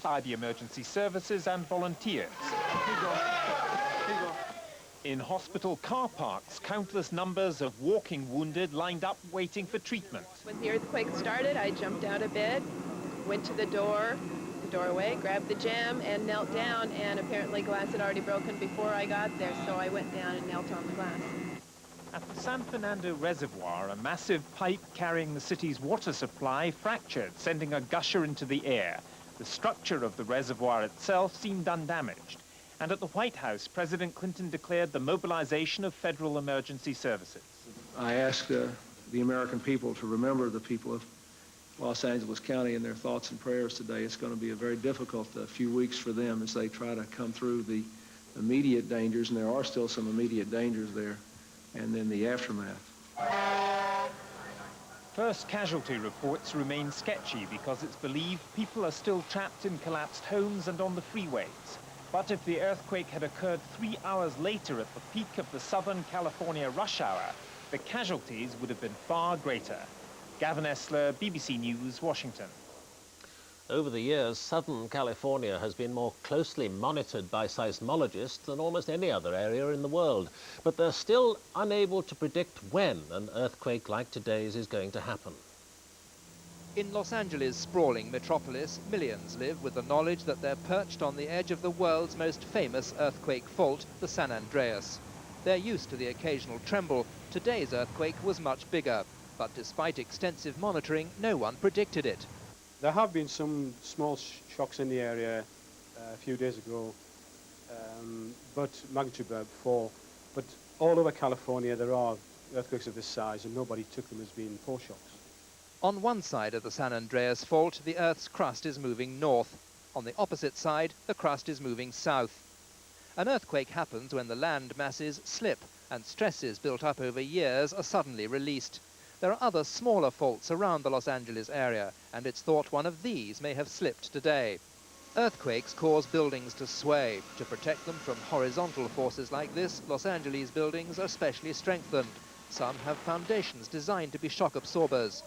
by the emergency services and volunteers. In hospital car parks, countless numbers of walking wounded lined up waiting for treatment. When the earthquake started, I jumped out of bed, went to the doorway, grabbed the jamb and knelt down, and apparently glass had already broken before I got there, so I went down and knelt on the glass. At the San Fernando Reservoir, a massive pipe carrying the city's water supply fractured, sending a gusher into the air. The structure of the reservoir itself seemed undamaged. And at the White House, President Clinton declared the mobilization of federal emergency services. I ask the American people to remember the people of Los Angeles County in their thoughts and prayers today. It's going to be a very difficult few weeks for them as they try to come through the immediate dangers, and there are still some immediate dangers there, and then the aftermath. First casualty reports remain sketchy because it's believed people are still trapped in collapsed homes and on the freeways. But if the earthquake had occurred 3 hours later at the peak of the Southern California rush hour, the casualties would have been far greater. Gavin Esler, BBC News, Washington. Over the years, Southern California has been more closely monitored by seismologists than almost any other area in the world. But they're still unable to predict when an earthquake like today's is going to happen. In Los Angeles' sprawling metropolis, millions live with the knowledge that they're perched on the edge of the world's most famous earthquake fault, the San Andreas. They're used to the occasional tremble. Today's earthquake was much bigger. But despite extensive monitoring, no one predicted it. There have been some small shocks in the area a few days ago, but magnitude 4. But all over California there are earthquakes of this size, and nobody took them as being foreshocks. On one side of the San Andreas fault, the Earth's crust is moving north. On the opposite side, the crust is moving south. An earthquake happens when the land masses slip and stresses built up over years are suddenly released. There are other smaller faults around the Los Angeles area, and it's thought one of these may have slipped today. Earthquakes cause buildings to sway. To protect them from horizontal forces like this, Los Angeles buildings are specially strengthened. Some have foundations designed to be shock absorbers.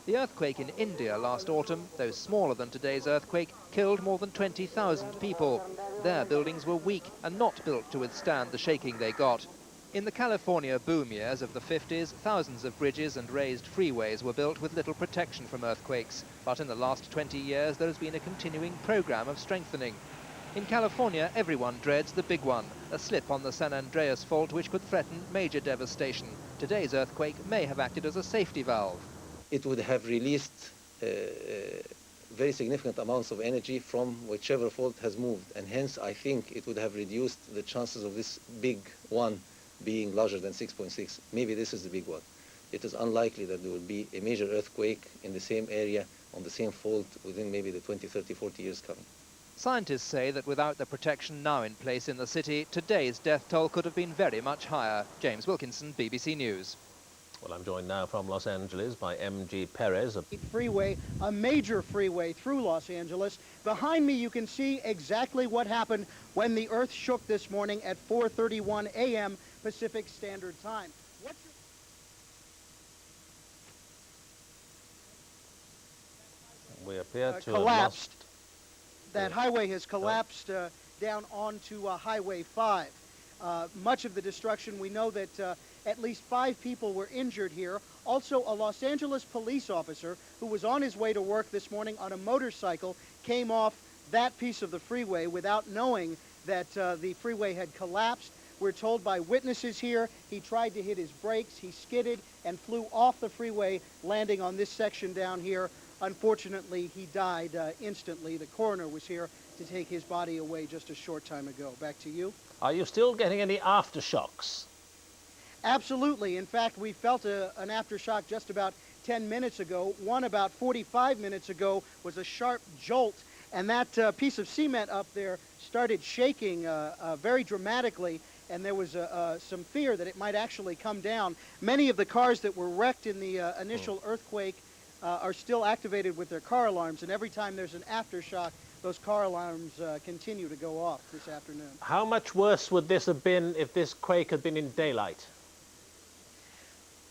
The earthquake in India last autumn, though smaller than today's earthquake, killed more than 20,000 people. Their buildings were weak and not built to withstand the shaking they got. In the California boom years of the 50s, thousands of bridges and raised freeways were built with little protection from earthquakes. But in the last 20 years, there has been a continuing program of strengthening. In California, everyone dreads the big one, a slip on the San Andreas fault which could threaten major devastation. Today's earthquake may have acted as a safety valve. It would have released very significant amounts of energy from whichever fault has moved, and hence I think it would have reduced the chances of this big one being larger than 6.6. Maybe this is the big one. It is unlikely that there will be a major earthquake in the same area on the same fault within maybe the 20, 30, 40 years coming. Scientists say that without the protection now in place in the city, today's death toll could have been very much higher. James Wilkinson, BBC News. Well, I'm joined now from Los Angeles by M.G. Perez. Freeway, a major freeway through Los Angeles. Behind me, you can see exactly what happened when the earth shook this morning at 4:31 a.m. Pacific Standard Time. We appear to collapsed. have lost. That highway has collapsed down onto Highway 5. Much of the destruction, we know that at least 5 people were injured here. Also, a Los Angeles police officer who was on his way to work this morning on a motorcycle came off that piece of the freeway without knowing that the freeway had collapsed. We're told by witnesses here he tried to hit his brakes, he skidded and flew off the freeway, landing on this section down here. Unfortunately, he died instantly. The coroner was here to take his body away just a short time ago. Back to you. Are you still getting any aftershocks? Absolutely. In fact, we felt an aftershock just about 10 minutes ago. One about 45 minutes ago was a sharp jolt, and that piece of cement up there started shaking very dramatically, and there was some fear that it might actually come down. Many of the cars that were wrecked in the initial earthquake are still activated with their car alarms, and every time there's an aftershock, those car alarms continue to go off this afternoon. How much worse would this have been if this quake had been in daylight?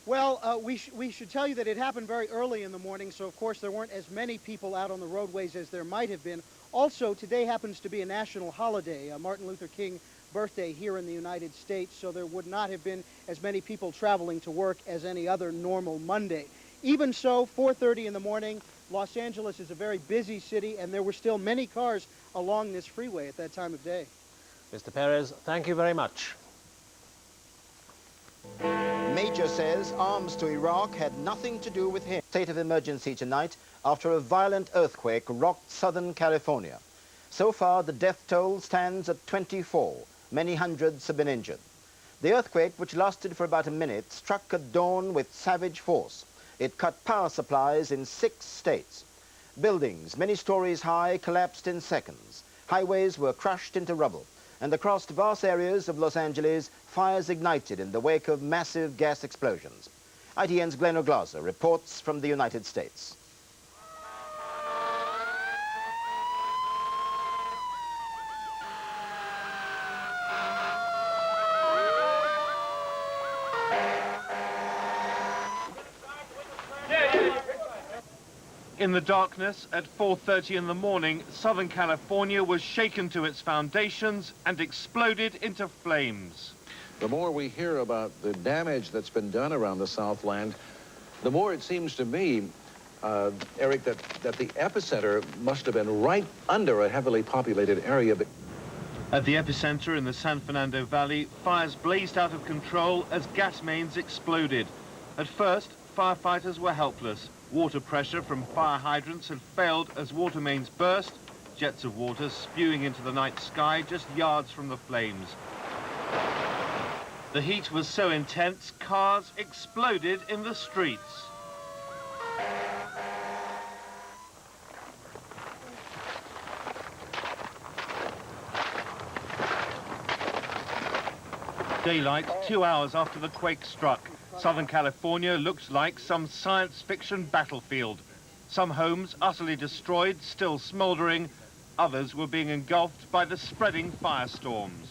Well, we should tell you that it happened very early in the morning, so of course there weren't as many people out on the roadways as there might have been. Also, today happens to be a national holiday, Martin Luther King birthday here in the United States, so there would not have been as many people traveling to work as any other normal Monday. Even so, 4:30 in the morning, Los Angeles is a very busy city, and there were still many cars along this freeway at that time of day. Mr. Perez, thank you very much. Major says arms to Iraq had nothing to do with him. State of emergency tonight after a violent earthquake rocked Southern California. So far, the death toll stands at 24. Many hundreds have been injured. The earthquake, which lasted for about a minute, struck at dawn with savage force. It cut power supplies in 6 states. Buildings, many stories high, collapsed in seconds. Highways were crushed into rubble. And across vast areas of Los Angeles, fires ignited in the wake of massive gas explosions. ITN's Glenn O'Glaser reports from the United States. In the darkness at 4:30 in the morning, Southern California was shaken to its foundations and exploded into flames. The more we hear about the damage that's been done around the Southland, the more it seems to me, Eric, that the epicenter must have been right under a heavily populated area. At the epicenter in the San Fernando Valley, fires blazed out of control as gas mains exploded. At first, firefighters were helpless. Water pressure from fire hydrants had failed as water mains burst, jets of water spewing into the night sky just yards from the flames. The heat was so intense, cars exploded in the streets. Daylight 2 hours after the quake struck. Southern California looked like some science fiction battlefield. Some homes utterly destroyed, still smoldering. Others were being engulfed by the spreading firestorms.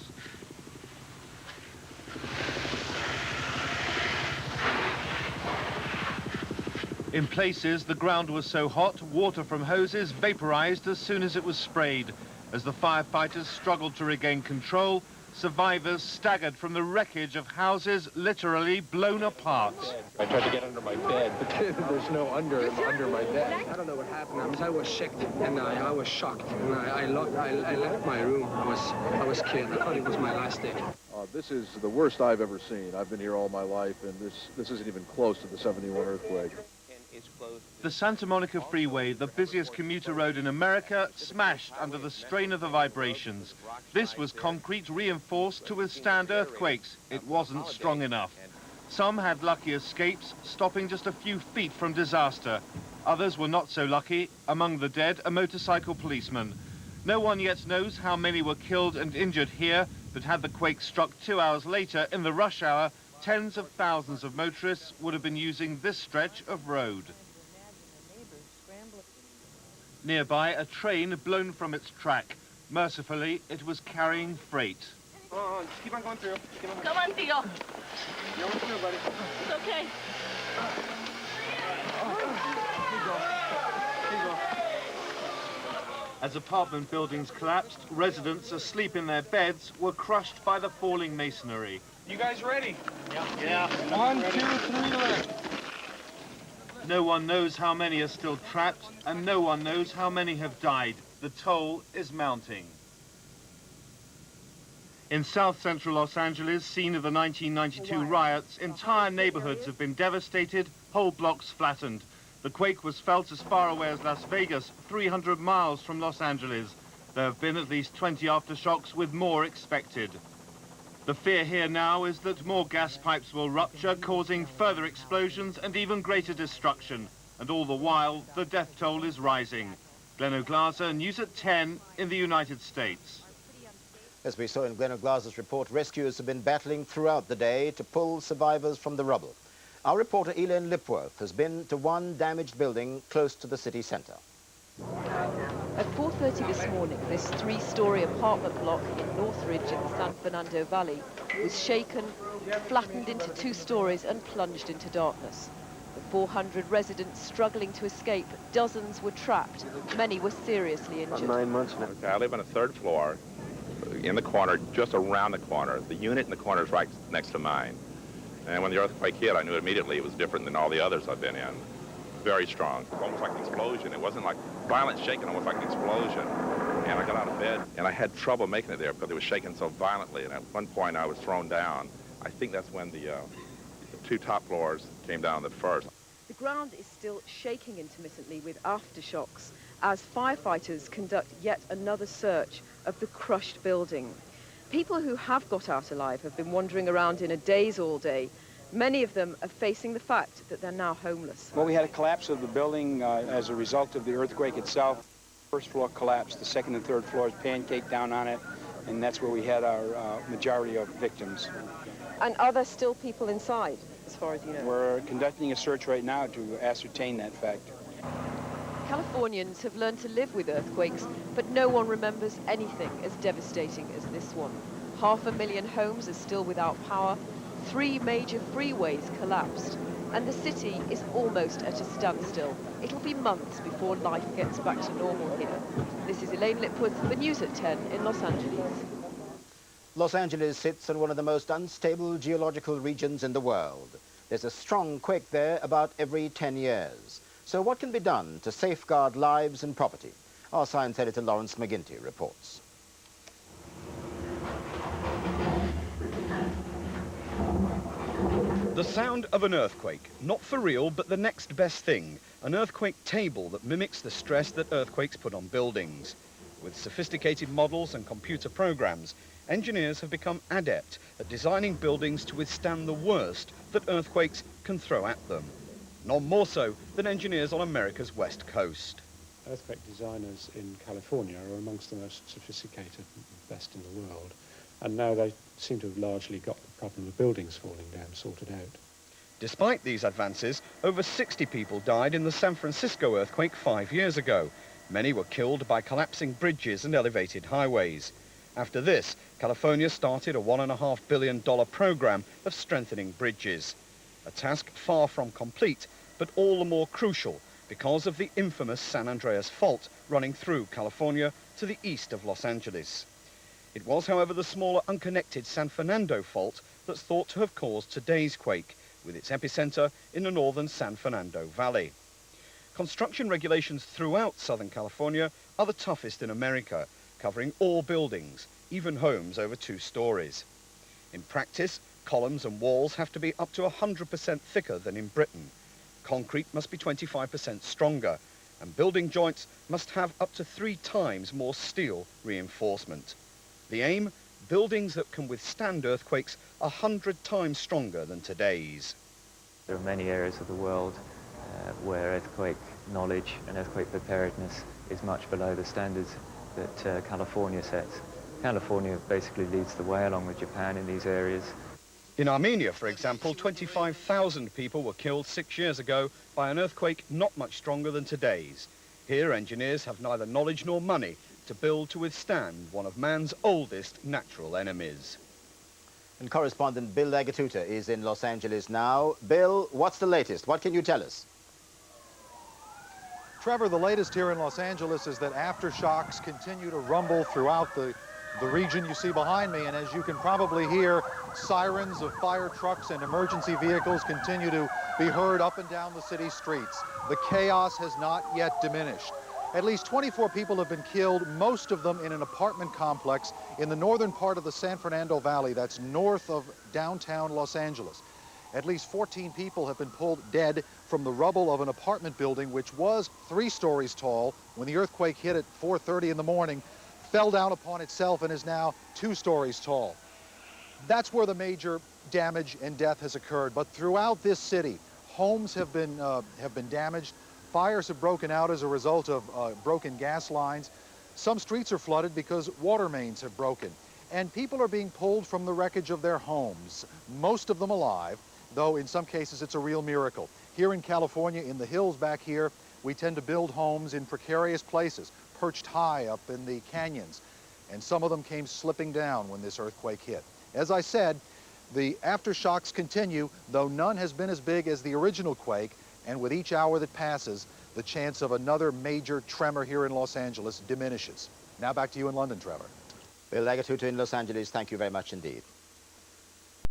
In places, the ground was so hot, water from hoses vaporized as soon as it was sprayed. As the firefighters struggled to regain control, survivors staggered from the wreckage of houses literally blown apart. I tried to get under my bed, but there's no under my bed. I don't know what happened. I was shocked, and I was shocked, and I left my room. I was scared. I thought it was my last day. This is the worst I've ever seen. I've been here all my life, and this isn't even close to the '71 earthquake. The Santa Monica Freeway, the busiest commuter road in America, smashed under the strain of the vibrations. This was concrete reinforced to withstand earthquakes. It wasn't strong enough. Some had lucky escapes, stopping just a few feet from disaster. Others were not so lucky. Among the dead, a motorcycle policeman. No one yet knows how many were killed and injured here, but had the quake struck 2 hours later in the rush hour, tens of thousands of motorists would have been using this stretch of road. Nearby, a train blown from its track. Mercifully, it was carrying freight. Just keep on going through. Come on, Theo. You're through, buddy. It's okay. As apartment buildings collapsed, residents asleep in their beds were crushed by the falling masonry. You guys ready? Yeah. 1, 2, 3, left. No one knows how many are still trapped, and no one knows how many have died. The toll is mounting. In south-central Los Angeles, scene of the 1992 riots, entire neighborhoods have been devastated, whole blocks flattened. The quake was felt as far away as Las Vegas, 300 miles from Los Angeles. There have been at least 20 aftershocks, with more expected. The fear here now is that more gas pipes will rupture, causing further explosions and even greater destruction. And all the while, the death toll is rising. Glenn O'Glaser, News at 10 in the United States. As we saw in Glenn O'Glaser's report, rescuers have been battling throughout the day to pull survivors from the rubble. Our reporter Elaine Lipworth has been to one damaged building close to the city centre. At 4:30 this morning, this 3-storey apartment block in Northridge in the San Fernando Valley was shaken flattened into 2 stories and plunged into darkness. The 400 residents struggling to escape, dozens were trapped, many were seriously injured. 9 months now. Okay, I live on a 3rd floor, in the corner, just around the corner. The unit in the corner is right next to mine. And when the earthquake hit, I knew immediately it was different than all the others I've been in. Very strong, almost like an explosion. It wasn't like violent shaking, almost like an explosion. And I got out of bed, and I had trouble making it there because it was shaking so violently. And at one point, I was thrown down. I think that's when the 2 top floors came down the first. The ground is still shaking intermittently with aftershocks as firefighters conduct yet another search of the crushed building. People who have got out alive have been wandering around in a daze all day. Many of them are facing the fact that they're now homeless. Well, we had a collapse of the building as a result of the earthquake itself. First floor collapsed, the 2nd and 3rd floors pancaked down on it, and that's where we had our majority of victims. And are there still people inside, as far as you know? We're conducting a search right now to ascertain that fact. Californians have learned to live with earthquakes, but no one remembers anything as devastating as this one. 500,000 homes are still without power, 3 major freeways collapsed, and the city is almost at a standstill. It'll be months before life gets back to normal here. This is Elaine Lipworth for News at 10 in Los Angeles. Los Angeles sits in one of the most unstable geological regions in the world. There's a strong quake there about every 10 years. So what can be done to safeguard lives and property? Our science editor Lawrence McGinty reports. The sound of an earthquake, not for real, but the next best thing, an earthquake table that mimics the stress that earthquakes put on buildings. With sophisticated models and computer programs, engineers have become adept at designing buildings to withstand the worst that earthquakes can throw at them. None more so than engineers on America's west coast. Earthquake designers in California are amongst the most sophisticated and best in the world. And now they seem to have largely got the problem of buildings falling down sorted out. Despite these advances, over 60 people died in the San Francisco earthquake 5 years ago. Many were killed by collapsing bridges and elevated highways. After this, California started a $1.5 billion program of strengthening bridges. A task far from complete, but all the more crucial because of the infamous San Andreas fault running through California to the east of Los Angeles. It was, however, the smaller unconnected San Fernando fault that's thought to have caused today's quake, with its epicenter in the northern San Fernando Valley. Construction regulations throughout Southern California are the toughest in America, covering all buildings, even homes over 2 stories. In practice, columns and walls have to be up to 100% thicker than in Britain. Concrete must be 25% stronger, and building joints must have up to 3 times more steel reinforcement. The aim? Buildings that can withstand earthquakes 100 times stronger than today's. There are many areas of the world where earthquake knowledge and earthquake preparedness is much below the standards that California sets. California basically leads the way along with Japan in these areas. In Armenia, for example, 25,000 people were killed 6 years ago by an earthquake not much stronger than today's. Here, engineers have neither knowledge nor money to build to withstand one of man's oldest natural enemies. And correspondent Bill Agatuta is in Los Angeles now. Bill, what's the latest? What can you tell us? Trevor, the latest here in Los Angeles is that aftershocks continue to rumble throughout the region you see behind me, and as you can probably hear, sirens of fire trucks and emergency vehicles continue to be heard up and down the city streets. The chaos has not yet diminished. At least 24 people have been killed, most of them in an apartment complex in the northern part of the San Fernando Valley, that's north of downtown Los Angeles. At least 14 people have been pulled dead from the rubble of an apartment building which was 3 stories tall when the earthquake hit at 4:30 in the morning, fell down upon itself and is now 2 stories tall. That's where the major damage and death has occurred. But throughout this city, homes have been damaged. Fires have broken out as a result of broken gas lines. Some streets are flooded because water mains have broken. And people are being pulled from the wreckage of their homes, most of them alive, though in some cases it's a real miracle. Here in California, in the hills back here, we tend to build homes in precarious places, perched high up in the canyons, and some of them came slipping down when this earthquake hit. As I said, The aftershocks continue, though none has been as big as the original quake, and with each hour that passes, the chance of another major tremor here in Los Angeles diminishes. Now back to you in London, Trevor. Bill Lagertuta in Los Angeles, thank you very much indeed.